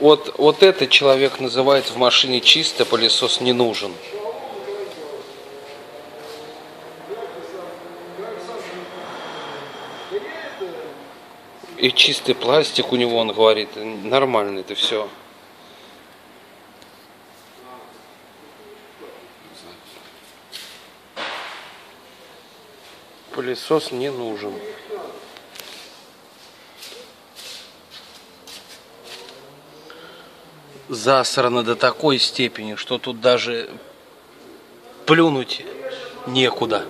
Вот этот человек называет в машине чисто, пылесос не нужен. И чистый пластик у него, он говорит, нормально это все. Пылесос не нужен. Засрано до такой степени, что тут даже плюнуть некуда.